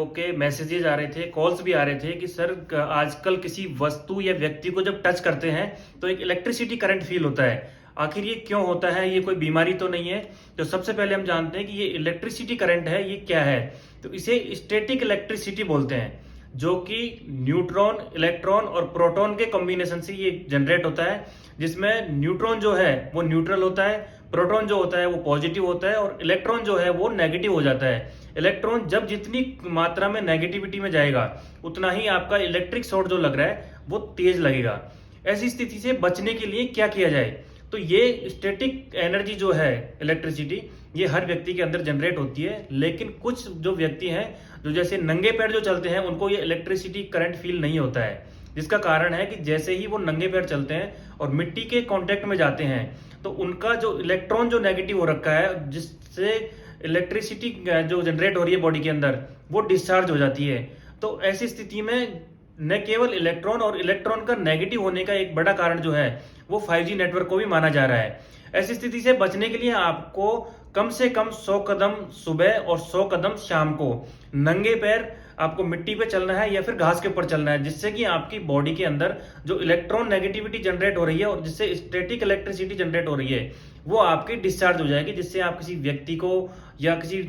Okay, messages आ रहे थे, calls भी आ रहे थे कि सर आजकल किसी वस्तु या व्यक्ति को जब टच करते हैं तो एक इलेक्ट्रिसिटी करंट फील होता है। आखिर ये क्यों होता है? ये कोई बीमारी तो नहीं है? तो सबसे पहले हम जानते हैं कि ये इलेक्ट्रिसिटी करंट है, ये क्या है। तो इसे स्टैटिक इलेक्ट्रिसिटी बोलते हैं, जो कि न्यूट्रॉन, इलेक्ट्रॉन और प्रोटॉन के कॉम्बिनेशन से ये जनरेट होता है, जिसमें न्यूट्रॉन जो है वो न्यूट्रल होता है, प्रोटॉन जो होता है वो पॉजिटिव होता है और इलेक्ट्रॉन जो है वो नेगेटिव हो जाता है। इलेक्ट्रॉन जब जितनी मात्रा में नेगेटिविटी में जाएगा उतना ही आपका इलेक्ट्रिक शॉर्ट जो लग रहा है वो तेज लगेगा। ऐसी स्थिति से बचने के लिए क्या किया जाए? तो ये स्टैटिक एनर्जी जो है इलेक्ट्रिसिटी, ये हर व्यक्ति के अंदर जनरेट होती है, लेकिन कुछ जो व्यक्ति हैं जो जैसे नंगे पैर जो चलते हैं उनको ये इलेक्ट्रिसिटी करंट फील नहीं होता है। जिसका कारण है कि जैसे ही वो नंगे पैर चलते हैं और मिट्टी के कांटेक्ट में जाते हैं तो उनका जो इलेक्ट्रॉन जो नेगेटिव हो रखा है, जिससे इलेक्ट्रिसिटी जो जनरेट हो रही है बॉडी के अंदर, वो डिस्चार्ज हो जाती है। तो ऐसी स्थिति में न केवल इलेक्ट्रॉन और इलेक्ट्रॉन का नेगेटिव होने का एक बड़ा कारण जो है वो 5G नेटवर्क को भी माना जा रहा है। ऐसी स्थिति से बचने के लिए आपको कम से कम 100 कदम सुबह और 100 कदम शाम को नंगे पैर आपको मिट्टी पे चलना है या फिर घास के ऊपर चलना है, जिससे कि आपकी बॉडी के अंदर जो इलेक्ट्रॉन नेगेटिविटी जनरेट हो रही है और जिससे स्टैटिक इलेक्ट्रिसिटी जनरेट हो रही है वो आपकी डिस्चार्ज हो जाएगी। जिससे आप किसी व्यक्ति को या किसी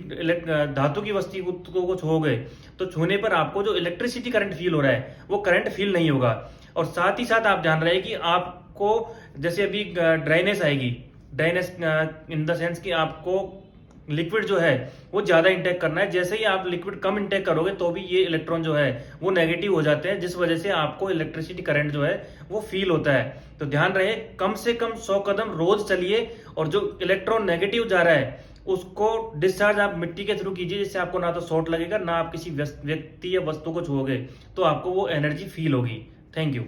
धातु की वस्तु को छूओगे तो छूने पर आपको जो इलेक्ट्रिसिटी करंट फील हो रहा है वो करंट फील नहीं होगा। और साथ ही साथ आप जान रहे हैं कि आपको जैसे अभी ड्राइनेस आएगी, ड्राइनेस इन द सेंस कि आपको लिक्विड जो है वो ज्यादा इंटेक करना है। जैसे ही आप लिक्विड कम इंटेक करोगे तो भी ये इलेक्ट्रॉन जो है वो नेगेटिव हो जाते हैं, जिस वजह से आपको इलेक्ट्रिसिटी करंट जो है वो फील होता है। तो ध्यान रहे, कम से कम 100 कदम रोज चलिए और जो इलेक्ट्रॉन नेगेटिव जा रहा है उसको डिस्चार्ज आप मिट्टी के थ्रू कीजिए, जिससे आपको ना तो शॉर्ट लगेगा ना आप किसी व्यक्ति या वस्तु को छुओगे, तो आपको वो एनर्जी फील होगी। Thank you.